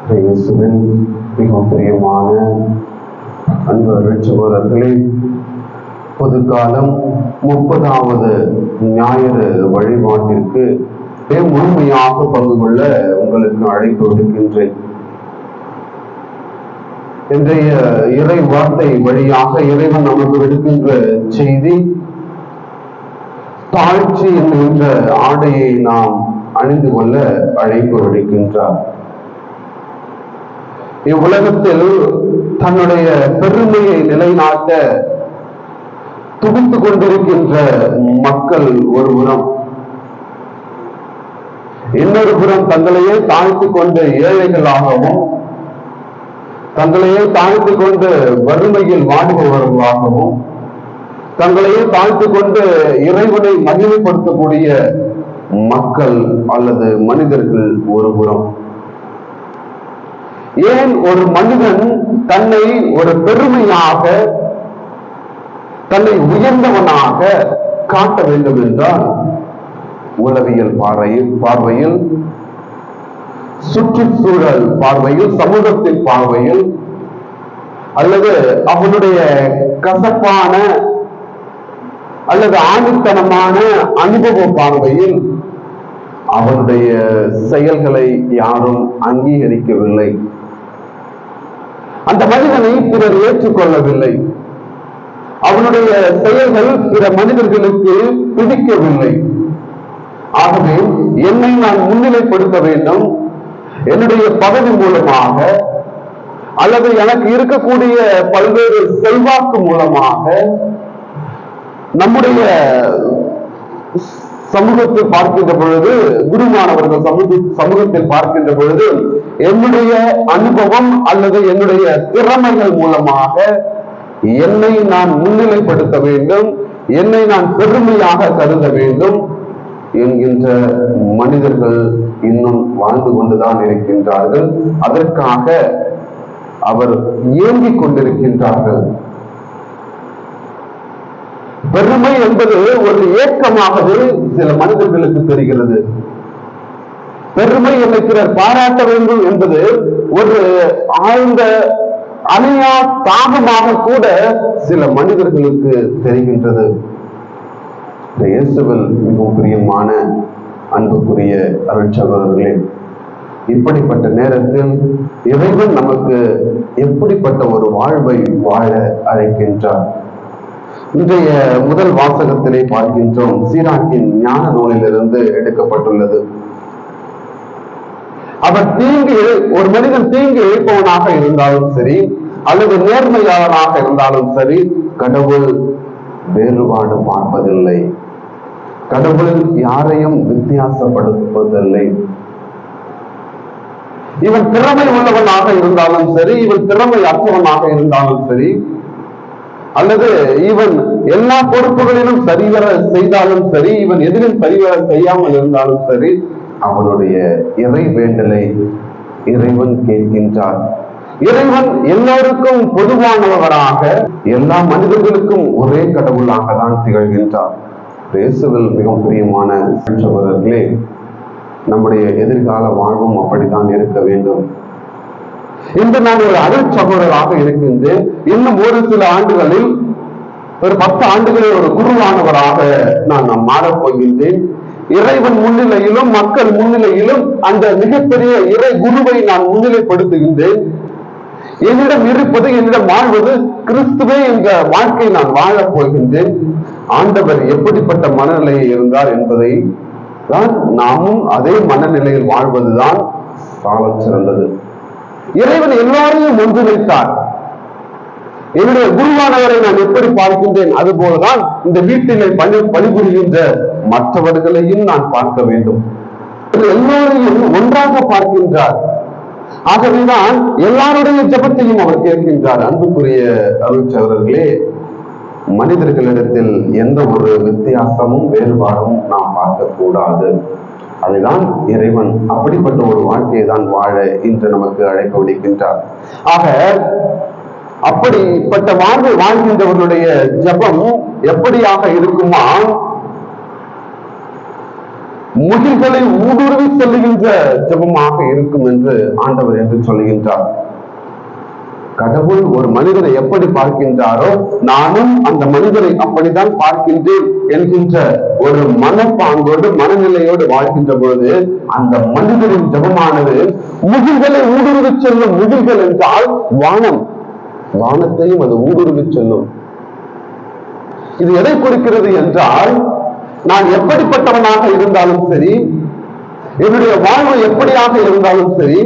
இயேசுவின் மிக பிரியமான அன்பு அருட்சகோதரர்களே, பொதுக்காலம் 30வது ஞாயிறு வழிபாட்டிற்கு முழுமையாக பங்கு கொள்ள உங்களுக்கு அழைப்பு விடுக்கின்றேன். இன்றைய இறை வார்த்தை வழியாக இறைவன் நமக்கு விடுக்கின்ற செய்தி, தாழ்ச்சி என்கின்ற ஆடையை நாம் அணிந்து கொள்ள அழைப்பு விடுக்கின்றார். இவ்வுலகத்தில் தன்னுடைய பெருமையை நிலைநாட்ட துடித்துக் கொண்டிருக்கின்ற மக்கள் ஒரு புறம், இன்னொரு புறம் தங்களையே தாழ்த்திக் கொண்டு ஏழைகளாகவும் தங்களையே தாழ்த்திக் கொண்டு வறுமையில் வாடுபவர்களாகவும் தங்களையே தாழ்த்திக் கொண்டு இறைவனை மகிமைப்படுத்தக்கூடிய மக்கள் அல்லது மனிதர்கள் ஒரு புறம். ஏன் ஒரு மனிதன் தன்னை ஒரு பெருமையாக, தன்னை உயர்ந்தவனாக காட்ட வேண்டும் என்றால், உளவியல் பார்வையில், சுற்றுச்சூழல் பார்வையில், சமூகத்தின் பார்வையில், அல்லது அவனுடைய கசப்பான அல்லது ஆணித்தனமான அனுபவ பார்வையில் அவனுடைய செயல்களை யாரும் அங்கீகரிக்கவில்லை. அந்த மனிதனை பிறர் ஏற்றுக்கொள்ளவில்லை. அவனுடைய செயல்கள் பிற மனிதர்களுக்கு பிடிக்கவில்லை. ஆகவே என்னை நான் முன்னிலைப்படுத்த வேண்டும், என்னுடைய பதவி மூலமாக அல்லது எனக்கு இருக்கக்கூடிய பல்வேறு செல்வாக்கு மூலமாக நம்முடைய சமூகத்தில் பார்க்கின்ற பொழுது, குருமானவர்கள் சமூகத்தில் பார்க்கின்ற பொழுது, என்னுடைய அனுபவம் அல்லது என்னுடைய திறமைகள் மூலமாக என்னை நான் முன்னிலைப்படுத்த வேண்டும், என்னை நான் பெருமையாக கருத வேண்டும் என்கின்ற மனிதர்கள் இன்னும் வாழ்ந்து கொண்டுதான் இருக்கின்றார்கள். அதற்காக அவர் ஏங்கிக் கொண்டிருக்கின்றார்கள். பெருமை என்பது ஒரு ஏக்கமாகவே சில மனிதர்களுக்கு தெரிகிறது. பெருமை என்னை பிறர் பாராட்ட வேண்டும் என்பது ஒரு ஆழ்ந்த அணையா தாகமாக கூட சில மனிதர்களுக்கு தெரிகின்றது. இயேசுவில் மிகவும் பிரியமான அன்புக்குரிய அருட்சகோதரர்களே, இப்படிப்பட்ட நேரத்தில் இறைவன் நமக்கு எப்படிப்பட்ட ஒரு வாழ்வை வாழ அழைக்கின்றார்? இன்றைய முதல் வாசகத்திலே பார்க்கின்றோம். சீராக்கின் ஞான நூலிலிருந்து எடுக்கப்பட்டுள்ளது. அவர் ஒரு மனிதன் தீங்கு இழைப்பவனாக இருந்தாலும் சரி, அல்லது நேர்மையாளனாக இருந்தாலும் சரி, கடவுள் வேறுபாடு பார்ப்பதில்லை. கடவுள் யாரையும் வித்தியாசப்படுத்துவதில்லை. இவன் திறமை உள்ளவனாக இருந்தாலும் சரி, இவன் திறமை அற்றவனாக இருந்தாலும் சரி, அல்லது இவன் எல்லா பொறுப்புகளிலும் சரிவர செய்தாலும் சரி, இவன் எதிலும் சரிவர செய்யாமல் இருந்தாலும் சரி, அவனுடைய இறை வேண்டலை இறைவன் கேட்கின்றார். இறைவன் எல்லோருக்கும் பொதுவானவராக, எல்லா மனிதர்களுக்கும் ஒரே கடவுளாக தான் திகழ்கின்றார். இயேசுவில் மிகவும் பிரியமான சகோதரர்களே, நம்முடைய எதிர்கால வாழ்வும் அப்படித்தான் இருக்க வேண்டும். இன்று நான் ஒரு அருட்சகோதரராக இருக்கின்றேன். இன்னும் ஒரு சில ஆண்டுகளில், ஒரு 10 ஆண்டுகளில் ஒரு குருவானவராக நான் மாறப் போகின்றேன். இறைவன் முன்னிலையிலும் மக்கள் முன்னிலையிலும் அந்த மிகப்பெரிய இறை குருவை நான் முன்னிலைப்படுத்துகின்றேன். என்னிடம் இருப்பது, என்னிடம் வாழ்வது கிறிஸ்துவே என்ற வாழ்க்கை நான் வாழப் போகின்றேன். ஆண்டவர் எப்படிப்பட்ட மனநிலையை இருந்தார் என்பதை தான் நாமும் அதே மனநிலையில் வாழ்வதுதான் சாலச் சிறந்தது. இறைவன் எல்லாரையும் ஒன்றிணைத்தார். என்னுடைய குருவானவரை நான் எப்படி பார்க்கின்றேன், அது போலதான் இந்த வீட்டிலே பணிபுரிகின்ற மற்றவர்களையும் நான் பார்க்க வேண்டும். எல்லோரையும் ஒன்றாக பார்க்கின்றார். ஆகவேதான் எல்லாருடைய ஜெபத்தையும் அவர் கேட்கின்றார். அன்புக்குரிய அருட்சகோதரர்களே, மனிதர்களிடத்தில் எந்த ஒரு வித்தியாசமும் வேறுபாடும் நாம் பார்க்க கூடாது. அதுதான் இறைவன் அப்படிப்பட்ட ஒரு வாழ்க்கையை தான் வாழ இன்று நமக்கு அழைக்க விடுக்கின்றார். ஆக அப்படிப்பட்ட வாழ்வு வாழ்கின்றவர்களுடைய ஜபம் எப்படியாக இருக்குமா? முகில்களை ஊடுருவி செல்லுகின்ற ஜெபமாக இருக்கும் என்று ஆண்டவர் என்று சொல்லுகின்றார். கடவுள் ஒரு மனிதனை எப்படி பார்க்கின்றாரோ நானும் அந்த மனிதனை அப்படித்தான் பார்க்கின்றேன் என்கின்ற ஒரு மனப்பாங்கோடு மனநிலையோடு வாழ்கின்ற பொழுது அந்த மனிதனின் ஜெபமானது முகில்களை ஊடுருவி செல்லும். முகில்கள் என்றால் வானம், வானத்தையும் அது ஊடுருவி செல்லும். இது எதை குறிக்கிறது என்றால், நான் எப்படிப்பட்டவனாக இருந்தாலும் சரி, என்னுடைய வாழ்வு எப்படியாக இருந்தாலும் சரி,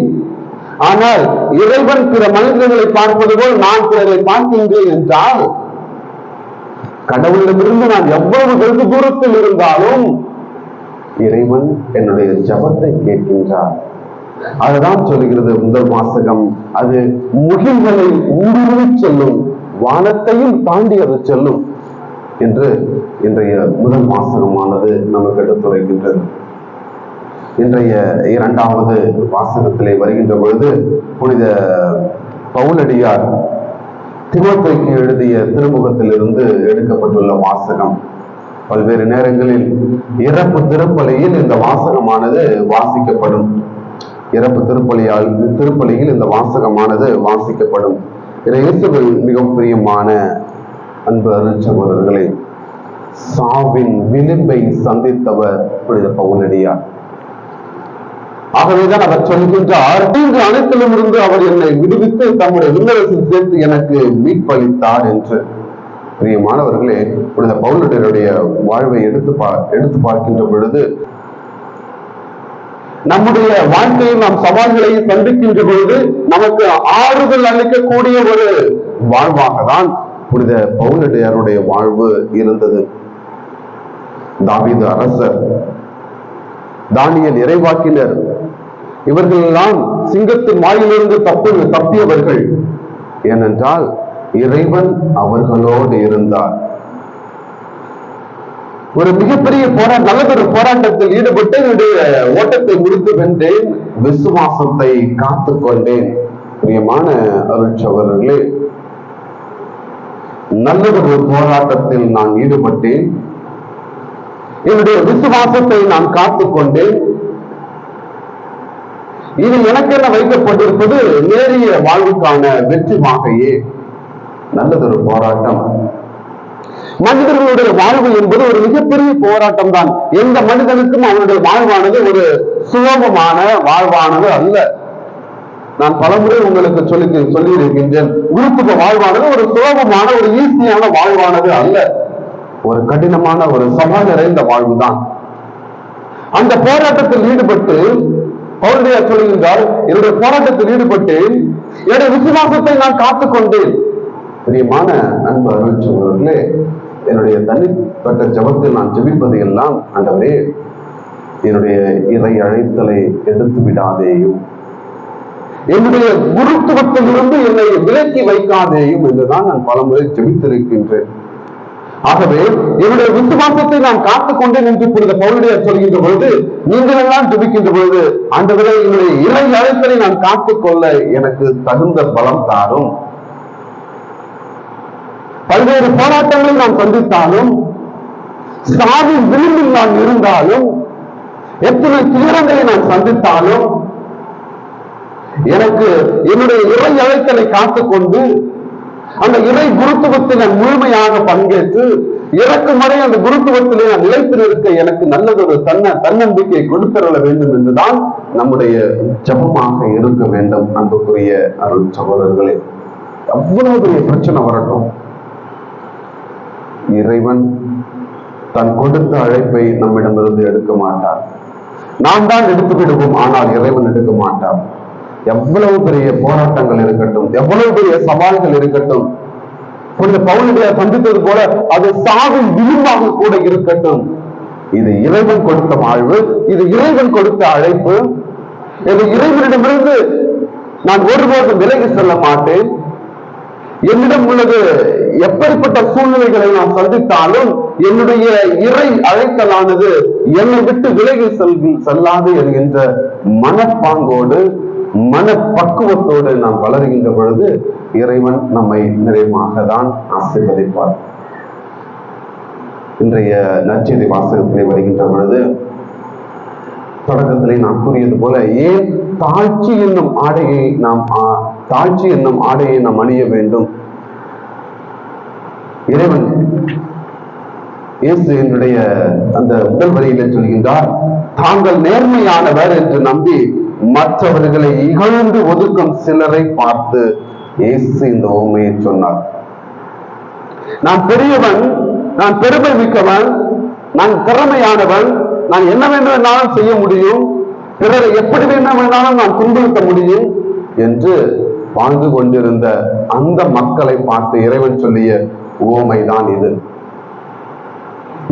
ஆனால் இறைவன் பிற மனிதர்களை பார்ப்பது போல் நான் பிறரை பார்க்கின்றேன் என்றால், கடவுளிடமிருந்து நான் எவ்வளவு வெகு தூரத்தில் இருந்தாலும் இறைவன் என்னுடைய ஜபத்தை கேட்கின்றார். அதுதான் சொல்கிறது முதல் வாசகம். அது முகில்களை ஊடுருவி செல்லும், வானத்தையும் தாண்டி அது செல்லும் என்று இன்றைய முதல் வாசகமானது நமக்கு எடுத்துரைக்கின்றது. இன்றைய இரண்டாவது வாசகத்திலே வருகின்ற பொழுது புனித பவுலடியார் தீமோத்தேயுக்கு எழுதிய திருமுகத்திலிருந்து எடுக்கப்பட்டுள்ள வாசகம். பல்வேறு நேரங்களில் இறப்பு திருப்பலியில் இந்த வாசகமானது வாசிக்கப்படும். இறப்பு திருப்பலியில் இந்த வாசகமானது வாசிக்கப்படும். இயேசுவில் மிகவும் பிரியமான அன்பு அருட்சகோதரர்களே, சாவின் விளிம்பை சந்தித்தவர் புனித பவுலடியார். ஆகவேதான் அவர் சொல்கின்றார், அனைத்திலும் இருந்து அவர் என்னை விடுவித்து தம்முடைய விண்ணரசில் சேர்த்து எனக்கு மீட்பளித்தார் என்று. பிரியமானவர்களே, புனித பவுலடியாருடைய வாழ்வை எடுத்து பார்க்கின்ற பொழுது, நம்முடைய வாழ்க்கையில் நாம் சவால்களை சந்திக்கின்ற பொழுது நமக்கு ஆறுதல் அளிக்கக்கூடிய ஒரு வாழ்வாக தான் புனித பவுலடியாருடைய வாழ்வு இருந்தது. தாவீது அரசர், தானியேல் இறைவாக்கினர், இவர்கள் எல்லாம் சிங்கத்தின் வாயிலிருந்து தப்பியவர்கள். ஏனென்றால் இறைவன் அவர்களோடு இருந்தார். ஒரு மிகப்பெரிய நல்லதொரு போராட்டத்தில் ஈடுபட்டு என்னுடைய ஓட்டத்தை முடித்து வென்றேன், விசுவாசத்தை காத்து கொண்டேன். பிரியமான அருட்சகோதரர்களே, நல்லதொரு போராட்டத்தில் நான் ஈடுபட்டேன், என்னுடைய விசுவாசத்தை நான் காத்துக் கொண்டேன். இது எனக்கென வைக்கப்பட்டிருப்பது நேரிய வாழ்வுக்கான வெற்றி வாகையே. நல்லதொரு போராட்டம். மனிதர்களுடைய வாழ்வு என்பது ஒரு மிகப்பெரிய போராட்டம் தான். எந்த மனிதனுக்கும் அவனுடைய வாழ்வானது ஒரு சுலபமான வாழ்வானது அல்ல. நான் பலமுறை உங்களுக்கு சொல்லி இருக்கின்றேன், குருத்துவ வாழ்வானது ஒரு சுலபமான ஒரு ஈஸியான வாழ்வானது அல்ல, ஒரு கடினமான ஒரு சவால் நிறைந்த வாழ்வுதான். அந்த போராட்டத்தில் ஈடுபட்டு பவுலடியார் சொல்கின்றார், என்னுடைய போராட்டத்தில் ஈடுபட்டு என்னுடைய விசுவாசத்தை நான் காத்துக்கொண்டேன். பிரியமான அன்பு அருட்சகோதரர்களே, என்னுடைய தனிப்பட்ட ஜபத்தில் நான் ஜெபிப்பது எல்லாம், ஆண்டவரே என்னுடைய இறை அழைத்தலை எடுத்து விடாதேயும், என்னுடைய குருத்துவத்தில் இருந்து என்னை விலக்கி வைக்காதேயும் என்றுதான் நான் பலமுறை ஜெபித்திருக்கின்றேன். ஆகவே என்னுடைய விசுவாசத்தை நான் காத்துக்கொண்டேன் என்று புனித பவுலடியார் சொல்கின்ற பொழுது, நீங்கள் எல்லாம் ஜெபிக்கின்ற பொழுது, ஆண்டவரே என்னுடைய இறை அழைத்தலை நான் காத்துக்கொள்ள எனக்கு தகுந்த பலம் தாரும். பல்வேறு போராட்டங்களை நான் சந்தித்தாலும், சாவின் விளிம்பில் நான் இருந்தாலும், எத்தனை துயரங்களை நான் சந்தித்தாலும், எனக்கு என்னுடைய இறை அழைத்தலை காத்துக்கொண்டு அந்த இறை குருத்துவத்தில் நான் முழுமையாக பங்கேற்று இறக்கும் வரை அந்த குருத்துவத்திலே நான் நிலைத்து நிற்க எனக்கு நல்லதொரு தன்னம்பிக்கை கொடுத்தரல வேண்டும் என்றுதான் நம்முடைய ஜபமாக இருக்க வேண்டும். அன்புக்குரிய அருள் சகோதரர்களே, அவ்வளவு பெரிய பிரச்சனை வரட்டும், இறைவன் தன் கொடுத்த அழைப்பை நம்மிடமிருந்து எடுக்க மாட்டார். நாம் தான் எடுத்து விடுவோம், ஆனால் இறைவன் எடுக்க மாட்டார். எவ்வளவு பெரிய போராட்டங்கள் இருக்கட்டும், எவ்வளவு பெரிய சவால்கள் இருக்கட்டும், புனித பவுலடியார் சந்தித்தது போல அது சாவின் விளிம்பாக கூட இருக்கட்டும், இது இறைவன் கொடுத்த வாழ்வு, இது இறைவன் கொடுத்த அழைப்பு. இது இறைவனிடமிருந்து நான் ஒருபோதும் விலகி செல்ல மாட்டேன். என்னிடம் உள்ளது எப்படிப்பட்ட சூழ்நிலைகளை நான் சந்தித்தாலும் என்னுடைய இறை அழைத்தலானது என்னை விட்டு விலகி செல்லாது என்கின்ற மனப்பாங்கோடு மனப்பக்குவத்தோடு நாம் வளர்கின்ற பொழுது இறைவன் நம்மை நிறைவாக தான் ஆசீர்வதிப்பார். இன்றைய நற்செய்தி வாசகத்திலே வருகின்ற பொழுது தொடக்கத்திலே நான் கூறியது போல, ஏன் தாழ்ச்சி என்னும் ஆடையை நாம் அணிய வேண்டும்? இறைவன் இயேசு என்னுடைய அந்த முதல் வரியில சொல்கின்றார், தாங்கள் நேர்மையானவர் என்று நம்பி மற்றவர்களை இகழ்ந்து ஒதுக்கும் சிலரை பார்த்து இயேசு இந்த உவமையை சொன்னார். நான் பெரியவன், நான் பெருமை மிக்கவன், நான் திறமையானவன், நான் என்ன வேண்டுமானாலும் செய்ய முடியும், பிறரை எப்படி வேண்டுமானாலும் நான் துன்புறுத்த முடியும் என்று வாழ்ந்து கொண்டிருந்த அந்த மக்களை பார்த்து இறைவன் சொல்லிய உவமைதான் இது.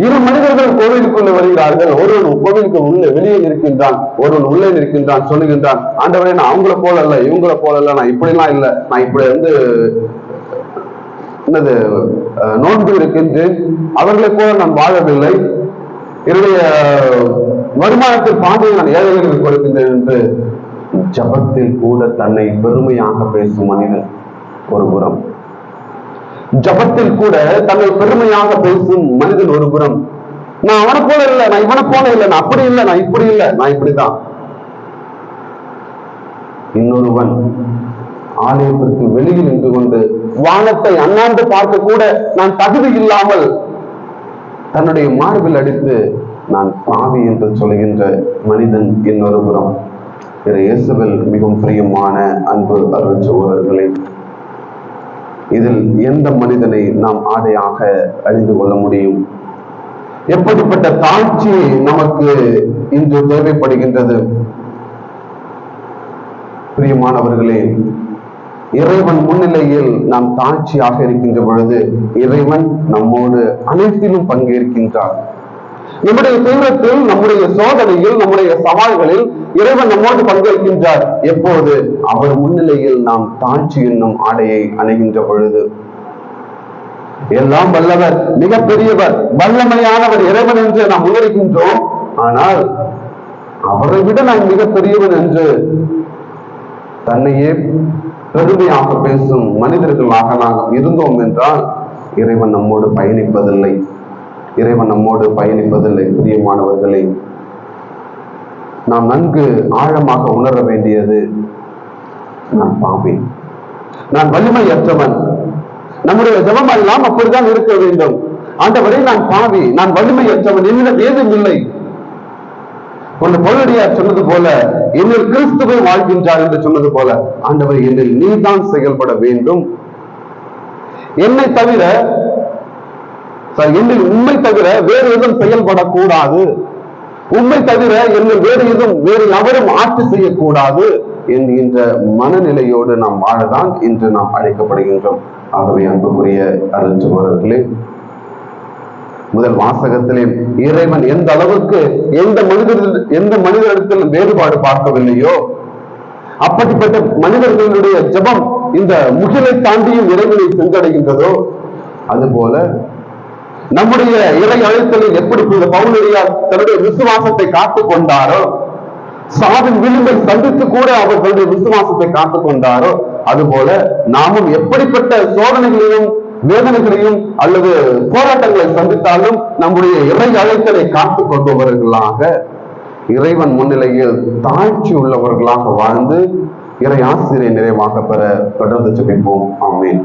இரு மனிதர்கள் கோவிலுக்குள்ள வருகிறார்கள். ஒருவன் கோவிலுக்கு உள்ளே வெளியே இருக்கின்றான், ஒருவன் உள்ளே இருக்கின்றான். சொல்லுகின்றான், ஆண்டவரே நான் அவங்கள போல இல்ல, இவங்கள போல இல்ல, நான் இப்படிலாம் இல்லை, நான் இப்படி என்னது நோன்பு இருக்கின்றேன், அவர்களை போல நான் வாழவில்லை, என்னுடைய வருமானத்தில் பாதையை நான் ஏழைகளுக்கு கொடுக்கின்றேன் என்று ஜபத்தில் கூட தன்னை பெருமையாக பேசும் மனிதன் ஒரு புறம், ஜபத்தில் கூட தன்னை பெருமையாக பேசும் மனிதன் ஒரு புறம். நான் அவனை போல இல்லை, நான் இவனை போல இல்லை, நான் அப்படி இல்லை, நான் இப்படி இல்லை, நான் இப்படிதான். இன்னொருவன் ஆலயத்திற்கு வெளியில் நின்று கொண்டு வானத்தை அண்ணாந்து பார்க்க கூட நான் தகுதி இல்லாமல் தன்னுடைய மார்பில் அடித்து நான் பாவி என்று சொல்கின்ற மனிதன் இன்னொரு புறம். இயேசுவில் மிகவும் பிரியமான அன்பு அருள் சகோதரர்களே, இதில் எந்த மனிதனை நாம் ஆடையாக அணிந்து கொள்ள முடியும்? எப்படிப்பட்ட தாழ்ச்சி நமக்கு இன்று தேவைப்படுகின்றது? பிரியமானவர்களே, இறைவன் முன்னிலையில் நாம் தாழ்ச்சியாக இருக்கின்ற பொழுது இறைவன் நம்மோடு அனைத்திலும் பங்கேற்கின்றார். நம்முடைய துன்பத்தில், நம்முடைய சோதனையில், நம்முடைய சவால்களில் இறைவன் நம்மோடு பங்கேற்கின்றார். எப்போது? அவர் முன்னிலையில் நாம் தாழ்ச்சி என்னும் ஆடையை அணிகின்ற பொழுது. எல்லாம் வல்லவர், மிகப்பெரியவர், வல்லமையானவர் இறைவன் என்று நாம் உணர்கின்றோம். ஆனால் அவரை விட நான் மிகப்பெரியவன் என்று தன்னையே பெருமையாக பேசும் மனிதர்களாக நாம் இருந்தோம் என்றால் இறைவன் நம்மோடு பயணிப்பதில்லை. இறைவன் நம்மோடு பயணிப்பதில்லை. பிரியமானவர்களே, நாம் நன்கு ஆழமாக உணர வேண்டியது, நான் பாவி, நான் வலிமையற்றவன். நம்முடைய ஜபம் எல்லாம் அப்படித்தான் இருக்க வேண்டும். ஆண்டவரே நான் பாவி, நான் வலிமையற்றவன், என்னிடம் ஏதும் இல்லை. ஒன்று பவுலடியார் சொன்னது போல, என்னில் கிறிஸ்துவை வாழ்கின்றார் என்று சொன்னது போல, ஆண்டவர் என்னில் நீதான் செயல்பட வேண்டும். என்னை தவிர, என்னில் உண்மை தவிர வேறு எதுவும் செயல்படக்கூடாது. உண்மை தவிர என்னில் வேறு எவரும் ஆட்சி செய்யக்கூடாது என்கின்ற மனநிலையோடு நாம் வாழதான் இன்று நாம் அழைக்கப்படுகின்றோம். ஆகவே அன்புக்குரிய அருள் சகோதரர்களே, முதல் வாசகத்திலே இறைவன் எந்த அளவுக்கு எந்த மனிதரிடத்தில் வேறுபாடு பார்க்கவில்லையோ, அப்படிப்பட்ட மனிதர்களுடைய ஜபம் இந்த முகிலை தாண்டியும் இறைவனை சென்றடைகின்றதோ, அதுபோல நம்முடைய இறை அழைத்தலில் எப்படி பவுலடியார் தன்னுடைய விசுவாசத்தை காத்துக் கொண்டாரோ, சாவின் விளிம்பை சந்தித்து கூட அவர் தன்னுடைய விசுவாசத்தை காத்துக் கொண்டாரோ, அதுபோல நாமும் எப்படிப்பட்ட சோதனைகளையும் வேதனைகளையும் அல்லது போராட்டங்களை சந்தித்தாலும் நம்முடைய இறை அழைத்தலை காத்துக் கொள்பவர்களாக, இறைவன் முன்னிலையில் தாழ்ச்சி உள்ளவர்களாக வாழ்ந்து இறை ஆசிரியை நிறைவாக பெற தொடர்ந்து ஜெபிப்போம். ஆமென்.